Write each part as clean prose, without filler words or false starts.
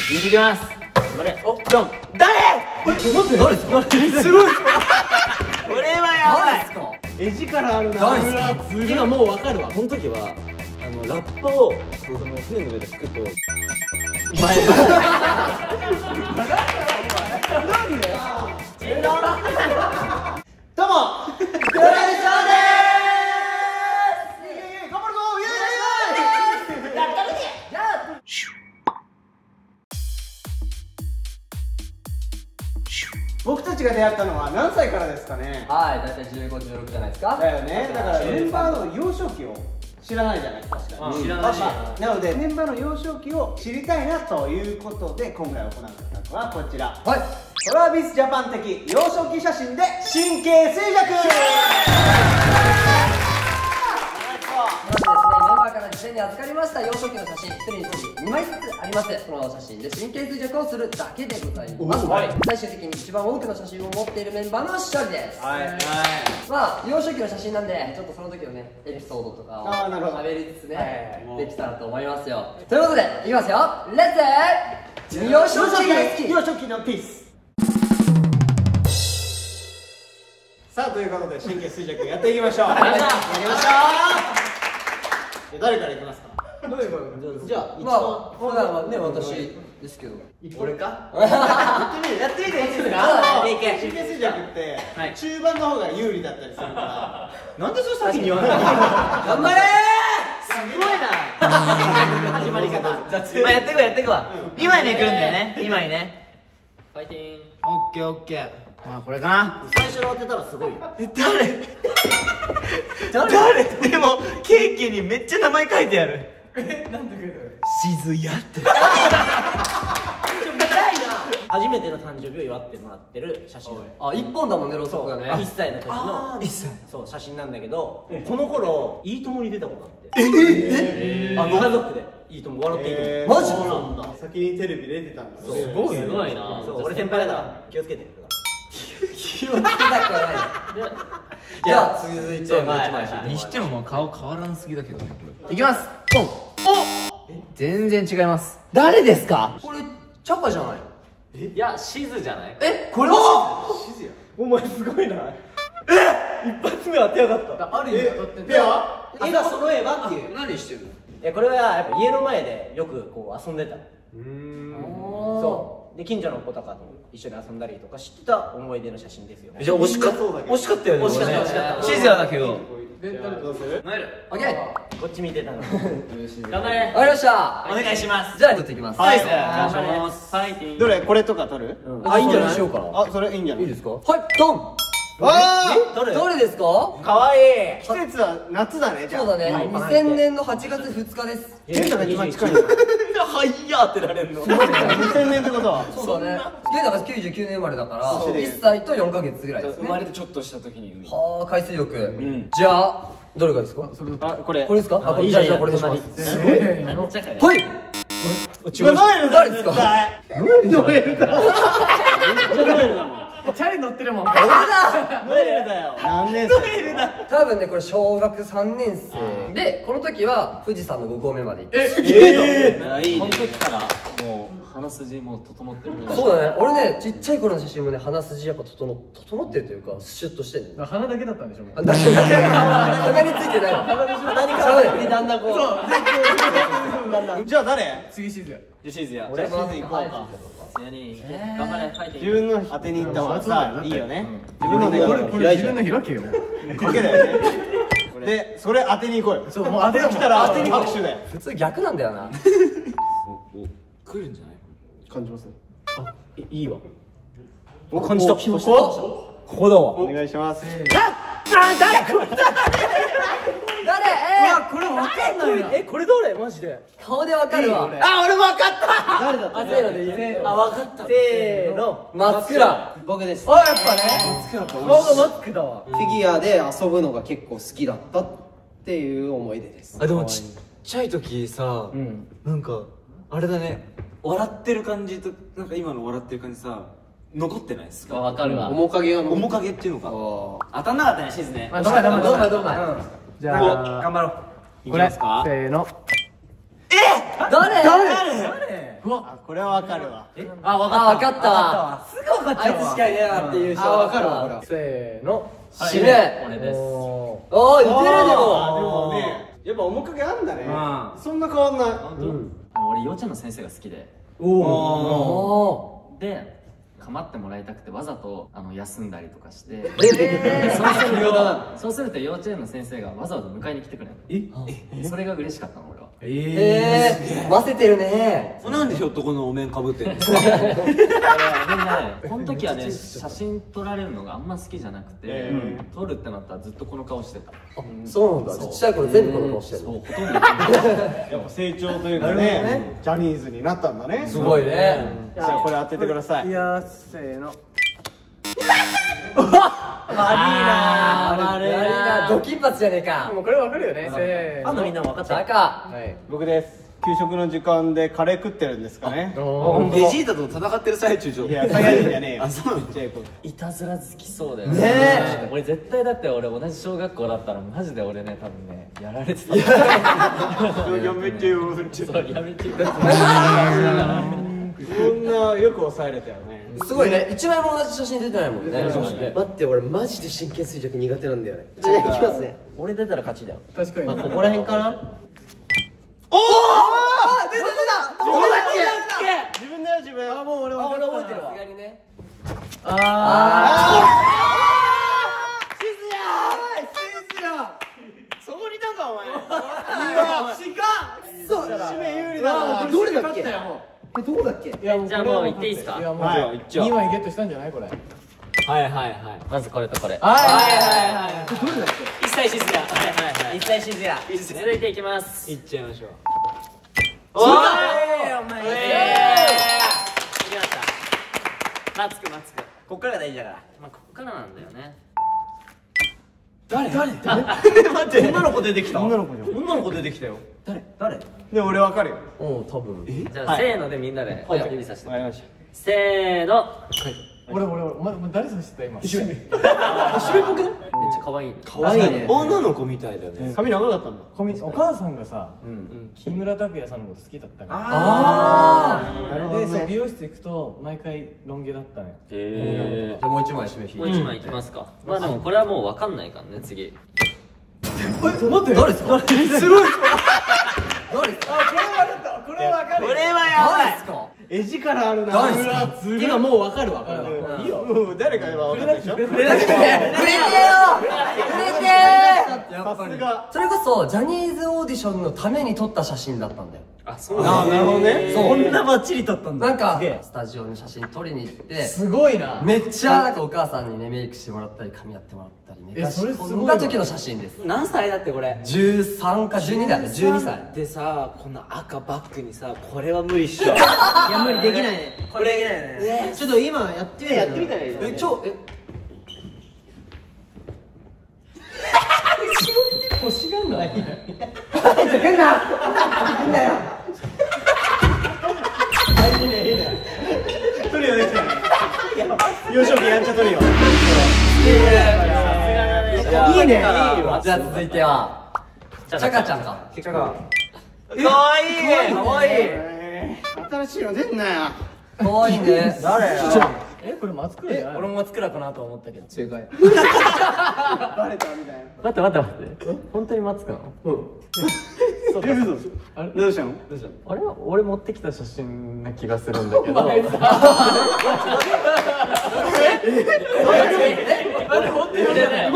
見てきます。頑張れ。お、ドン。誰？待って、誰ですか？すごい。これはやばい。絵力あるな。今もうわかるわ。この時はラッパをその船の上で吹くと。前だ。なんで？どうも。グラデーションでーす。頑張るぞ。イエーイ。やったね。じゃあ。僕たちが出会ったのは何歳からですかね。はい、だいたい15、16じゃないですか。だよね。だからメンバーの幼少期を知らないじゃない。確かに知らないし。なのでメンバーの幼少期を知りたいなということで今回行う企画はこちら。はい。トラビスジャパン的幼少期写真で神経衰弱。まずですね、メンバーから事前に預かりました幼少期の写真、1人につき2枚ずつあります。この写真で神経衰弱をするだけでございます。最終的に一番多くの写真を持っているメンバーの1人です。まあ幼少期の写真なんでちょっとその時のねエピソードとかを喋りつつねできたらと思いますよ。ということでいきますよ。レッツ幼少期大好き幼少期のピース。さあということで神経衰弱やっていきましょう。やりましょう。誰からいきますか。じゃあ、まあ、普段はね、私ですけど。俺か。やってみていいですか。神経衰弱って中盤の方が有利だったりするから。なんでそれ先に言わないの。頑張れー。すごいな。始まり方。まあやってくわやってくわ。2枚目来るんだよね。2枚ね。ファイティン。オッケーオッケー。まあこれかな。最初の当てたらすごいよ。誰でもケーキにめっちゃ名前書いてある。なんで書いてある。しずやって。初めての誕生日を祝ってもらってる写真。あ、1本だもんね、ろうそくがね。1歳の時のそう写真なんだけど、この頃いいともに出たことあって。家族でいいとも笑っていいとも。マジなんだ。先にテレビ出てたんだ。すごいな。俺先輩だから気をつけて。気をつけたくはない。じゃあ続いてにしてもまあ顔変わらんすぎだけどね。いきます。ポン。お。全然違います。誰ですか。これチャカじゃない。いや、シズじゃない。これはシズや。お前すごいな。一発目当てやがった。ある意味当たってんペア絵が揃えばっていう。何してるの。これはやっぱ家の前でよくこう遊んでた。そうで近所の子とかと一緒に遊んだりとかしてた思い出の写真ですよ。じゃあ惜しかったよね。惜しかったシズヤだけど。どうする。オッケー。こっち見てたの。頑張れ。わかりました。お願いします。じゃあ撮っていきます。はい、お願いします。ファイティン。どれこれとか撮る。あ、いいんじゃない。しようかな。あ、それいいんじゃない。いいですか。はい、ドン。あどれですか。かわいい。季節は夏だね。じゃあそうだね。2000年の8月2日です。ケンタが一番近いの。はいやってられるの。2000年ってことは。そうだね。ケンタが99年生まれだから1歳と4ヶ月ぐらいですね。生まれてちょっとした時に海。はあ、海水浴。じゃあどれがですか。あ、これですか。あ、じゃあこれでします。すごい。めっちゃかい。はい。誰ですか。ノエルだ。チャリ乗ってるもん。ノエルだよ。何年生。多分ねこれ小学3年生で、この時は富士山の5合目まで行って。この時からもう鼻筋も整ってる。そうだね。俺ねちっちゃい頃の写真もね鼻筋やっぱ整ってるというかシュッとしてるね。鼻だけだったんでしょ。鼻についてない。何からだんだんこう。じゃあ誰。次シズヤ。シズヤ。俺シズ行こうか。頑張れ、ファイティン。自分の当てに行った方がさいいよね。自分のこれ自分の開けよ。かけだよね。でそれ当てに行こうよ。そうもう当てに来たら当てに拍手だよ。普通逆なんだよな。来るんじゃない。感じますね。あ、いいわ。お、感じた。ここだわ。お願いします。誰。これわかんないな。これどれマジで。顔でわかるわ。あ、俺わかった。誰だった。せーので言え。あ、わかった。せーの。松倉。僕です。あ、やっぱね。顔がマスクだわ。フィギュアで遊ぶのが結構好きだったっていう思い出です。あ、でもちっちゃい時さ、なんかあれだね、笑ってる感じとなんか今の笑ってる感じさ残ってないですか。わかるわ。面影が面影っていうのか。当たんなかったね、シズね。どんなどんな。じゃあ頑張ろう。これせーの。誰。ここれはわかるわ。あ、わかったわ。すぐ分かっちゃうわ。あいつしかいねえなっていう人。あ、わかるわ、これは。せーの。死ね。俺です。ああ、似てるでも。でもね、やっぱ面影あんだね。そんな変わんない。俺幼稚園の先生が好きで、で構ってもらいたくてわざと休んだりとかして、そうすると幼稚園の先生がわざわざ迎えに来てくれるの。それが嬉しかったの俺は。ませてるね。なんでひょっとこのお面かぶってんの？みんなね、この時はね、写真撮られるのがあんま好きじゃなくて、撮るってなったらずっとこの顔してた。そうなんだ。ちっちゃい頃全部この顔してる。そう、ほとんど。やっぱ成長というかね、ジャニーズになったんだね。すごいね。じゃあこれ当ててください。いやー、せーの。悪いな。ドキンパツじゃねえか。もうこれ分かるよね。せーの。みんな分かった。赤。はい。僕です。給食の時間でカレー食ってるんですかね。ベジータと戦ってる最中じゃん。いや、サイヤ人じゃねえよ。あ、そうなの？ちっちゃい子。いたずら好きそうだよねね。俺絶対だって俺同じ小学校だったらマジで俺ね多分ねやられてた。やめてよ。そうやめてよ。こんなよく抑えれたよね。すごいね。一枚も同じ写真出てないもんね。待って、俺マジで神経衰弱苦手なんだよね。じゃあ、いきますね。俺出たら勝ちだよ。確かに。ここら辺かな。自分だよ、自分。あ、もう俺分かった。覚えてるわ。さすがにね。そこにいたか、お前。いや、そう、締め有利だな。どれだっけ？どこだっけ？じゃあもう言っていいですか。いや、もうはい2枚ゲットしたんじゃないこれ。はいはいはい。まずこれとこれ。はいどれだっ一切静か。一切静か。続いていきます。いっちゃいましょう。おーい、お前。いきました。マツク。こっからが大事だから。まあこっからなんだよね。待って、女の子出てきた。女の子出てきたよ。誰？で、俺分かるよ。うん、多分。じゃあせーのでみんなで指さして。わかりましせーの。俺、お前誰さしてた今。めっちゃ可愛い。かわいいね。女の子みたいだよね。た。髪長かったんだ。お母さんがさ、木村拓哉さんのこと好きだったから。なるほどで、そう、ね。美容室行くと毎回ロン毛だったね。じゃあもう一枚締め引いて。もう一枚いきますか。まあでもこれはもう分かんないからね、次。待って、誰ですか？すごい。誰ですか？これは分かる。これはやばい。誰ですか？絵力あるな。誰ですか？今もうわかるわ、これは。いいよ。誰か今分かったでしょ。売れてよ。売れてさすが。それこそジャニーズオーディションのために撮った写真だったんだよ。あ、そうあ、なるほどね。そう。こんなバッチリ撮ったんだ。なんかスタジオに写真撮りに行ってすごいな。めっちゃなんかお母さんにねメイクしてもらったり髪やってもらったりね。それすごいわそんな時の写真です。何歳だってこれ。 13か12だね。12歳。でさ、この赤バッグにさ、これは無理っしょ。いや、無理できないね。これできないね。ちょっと今やってみやってみたらいいよ。腰がない。トリオできたね。幼少期やんちゃトリオ。いいね。じゃあ続いてはチャカちゃんか。かわいい。かわいい。新しいの出んなよ。かわいいね。誰？これ松倉じゃない？俺も松倉かなと思ったけど。正解。バレたみたいな。待って本当に松倉なの？どうしたの？あれは俺持ってきた写真な気がするんだけど。マ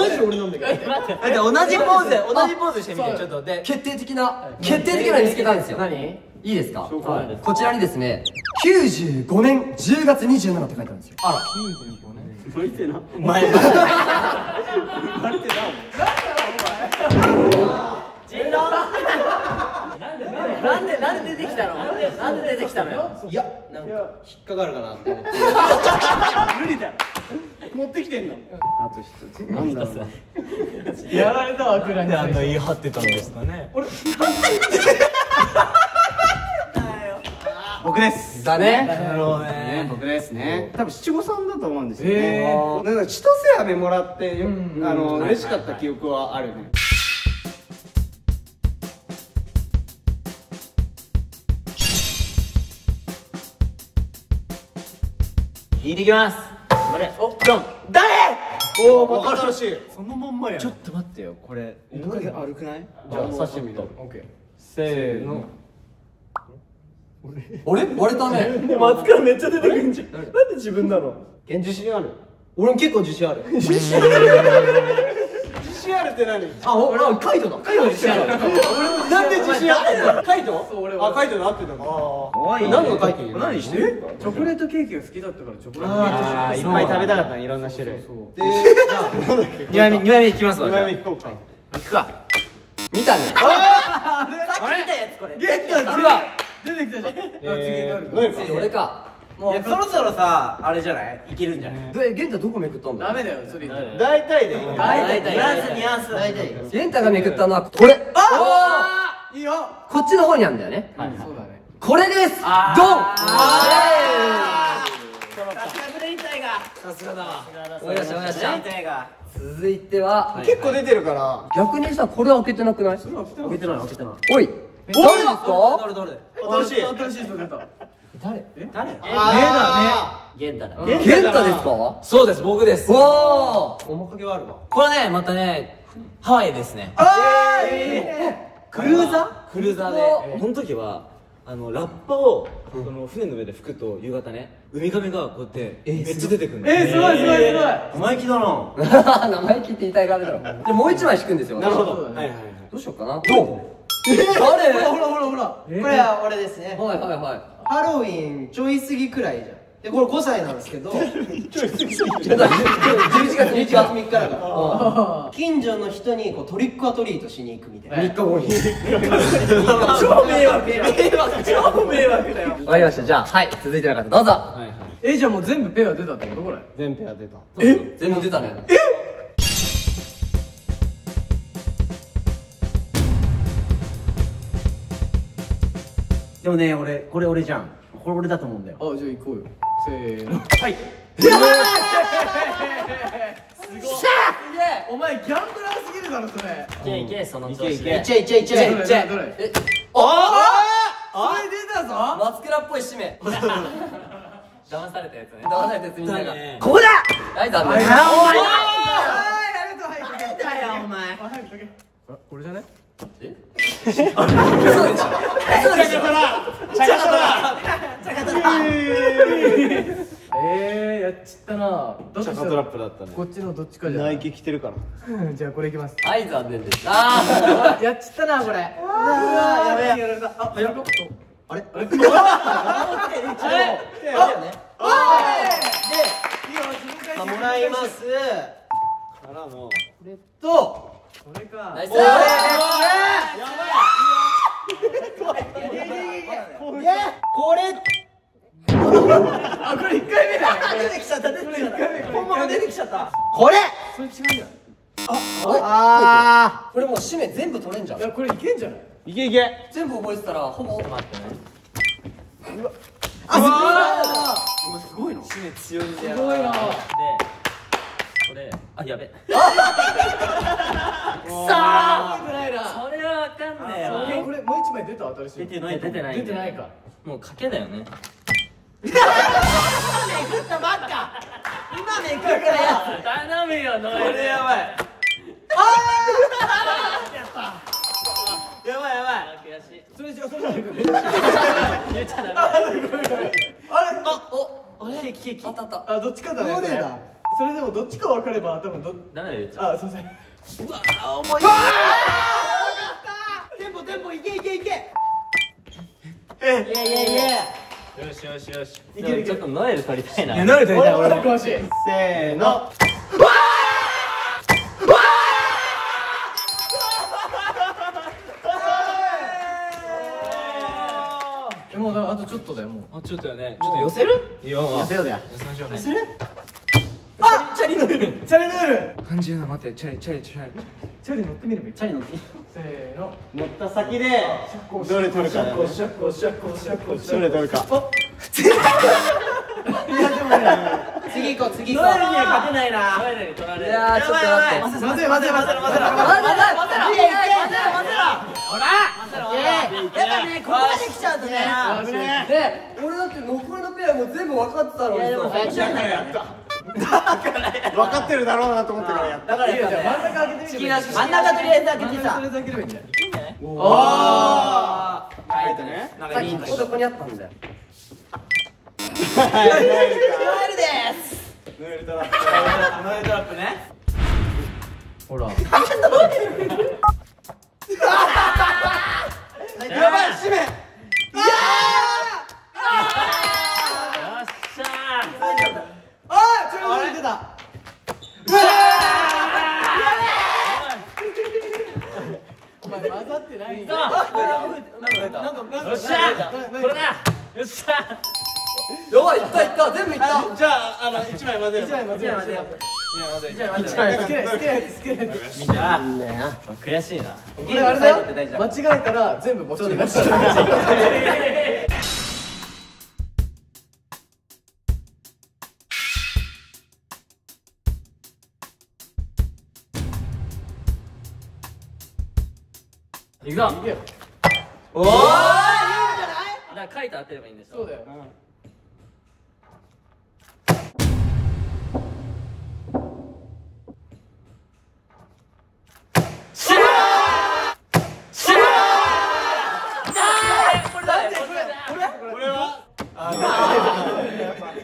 ジで俺なんだけど。同じポーズしてみて、ちょっと。で、決定的なの見つけたんですよ。何？いいですか？こちらにですね、95年10月27って書いてあるんですよ。あら。向いてな。なんで出てきたの？なんで出てきたのよ？いや、なんか引っかかるかなって思って。無理だよ。持ってきてんの。あと一つ。なんだろう。やられたわ、倉に。言い張ってたんですかね。僕です。だね。なるほどね。僕ですね。多分七五三だと思うんですよね。なんか千歳飴もらって嬉しかった記憶はあるね。引いてきます。頑張れ。お、ドン。誰？おお、また新しい。そのまんまや。ちょっと待ってよ、これ面影悪くない？じゃあ刺してみる。オッケー。せーの。俺割れたね。松からめっちゃ出てくんじゃん。なんで自分なの？自信ある。俺も結構自信ある。自信あるって何？あ、カイトだ。カイト自信ある。なんで自信あるの？カイト？あ、カイトで合ってたの。何の書いてる？何してる？チョコレートケーキが好きだったからチョコレートケーキ。ああ、いっぱい食べたかったね、いろんな種類。で、2枚目いきますわ。2枚目いこうか。いくか。見たね。ゲットだ。次は出てきたじゃん。次俺か。もうそろそろさ、あれじゃない？いけるんじゃない？ゲンタどこめくったんだ。ダメだよ、それ。大体で。大体。ニュアンスニュアンス。大体。ゲンタがめくったのはこれ。いいよ。こっちの方にあるんだよね。そうだね。これです。ドン。さすがだわ。思い出した思い出した。手が。続いては結構出てるから。逆にさ、これ開けてなくない？開けてない開けてない。おい、誰ですか？新しい。新しい人出た。誰？ゲンタだ。ゲンタですか？そうです、僕です。わー。面影はあるわ。これね、またね、ハワイですね。クルーザクルーザーで、この時はラッパをこの船の上で吹くと夕方ね、ウミガメがこうやってめっちゃ出てくるの。すごいすごいすごい。生意気だな。ー。生意気って言いたいからだろ。でもう一枚引くんですよ。なるほど。そうだね。どうしようかな。ドン。誰？ほらほらほら。これは俺ですね。はいはいはい。ハロウィンちょい過ぎくらいじゃん。で、これ5歳なんですけど、11月3日だから。近所の人にこうトリックアトリートしに行くみたいな。3日後に。超迷惑超迷惑だよ。わかりました。じゃあ、はい、続いての方どうぞ。じゃあもう全部ペア出たってことこれ。全ペア出た。全部出たね。でもね、これ俺じゃん。これ俺だと思うんだよ。あ、じゃあ行こうよ。せーの。はい。お前ギャンブラーすぎるだろそれ。いけいけ、その調子いで。いっちゃいっちゃいっちゃい。どれどれどれ。え、それ出たぞ。松倉っぽい締め。騙されたやつね。騙されたやつみんなが。ね、ここだ。はい、残念。はい、だよお前。これじゃね？嘘でしょ。やっちったな。どっちチャカトラップだったね。こっちのどっちかじゃナイキ着てるから。じゃあこれいきます。はい、残念です。あやっちったなこれ。やべえ。あ、やるか。あれ？あれ？もらいます。からの。と。これか。ナイス。これ。あ、これ1回目だ。出てきちゃった出てきちゃった。本物出てきちゃった。これ。それ違うんじゃない？あ、これもう締め全部取れんじゃんい。やこれいけんじゃない？いけいけ。全部覚えてたらほぼ。待ってね。すごいの。締め強いんだよ。すごいな。で、これ、あ、やべ。くそー。出てないな。それはわかんねえわ。これもう1枚出た新しい。出てない。出てない。出てないか。もう賭けだよね。今めくるからや。頼むよ、ノエル。これやばい。やばいやばい。悔しい。それじゃそれじゃ言っちゃダメ。あったあった。あ、どっちかだね。どれだ？それでもどっちか分かれば多分ダメだよ、言っちゃあ、すいません。テンポいけいけいけ。よしよしよし。でもちょっとノエル取りたいな。ノエル取りたい。俺も詳しい。せーの。もうあとちょっとだよもう。あ、ちょっとよね。ちょっと寄せる？いいよ。せよだよ。寄せましょうね。チャリ乗る。感じるな、待って、チャリ。チャリ乗ってみればいい。チャリ乗って。せーの。乗った先でどれ取るかだよね。シャッコシャッコシャッコシャッコ。どれ取るか。次行こう次行こう。ノエルには勝てないな。ノエルに取られる。いやー、ちょっと待って。待て。待て待て待て待て。ほらやっぱねここまで来ちゃうとねで俺だって残りのペアも全部分かってたのに分かってるだろうなと思ってからやった。だから真ん中開けてみて。真ん中とりあえず開けてさ。おお。はいとね。さっきここにあったんだよ。ノエルです。ノエルトラップ。ノエルトラップね。ほら。やばい締め。ちょっと出てた。お前混ざってないんだ。よっしゃこれだよっしゃやばいいった全部いった。じゃあ一枚混ぜる。一枚混ぜる。みんな悔しいな。これあれだよ。間違えたら全部持ち出しちゃう。いくぞおお。いいんじゃない？だから書いて当てればいいんでしょ。そうだよ。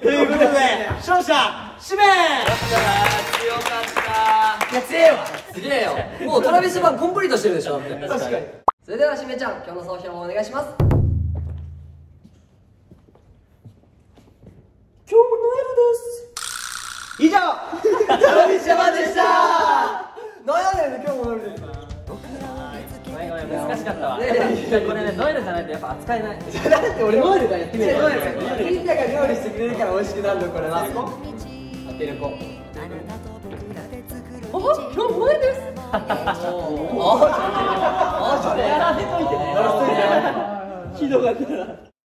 ということで勝者締め。強かった。いや強えわ。すげえよ。もうトラビス版コンプリートしてるでしょ。確かに。それではしめちゃん今日の総評をお願いします。今日もノエルです。以上トラビス版でした。なんやねん今日もノエルです。ごめん難しかったわ。これねノエルじゃないとやっぱ扱えない。だって俺ノエルがやってみる。みんなが料理してくれるから美味しくなるのこれは。当てる子。あ、今日もノエルです。あ、それやらせといてね。ひどかったな。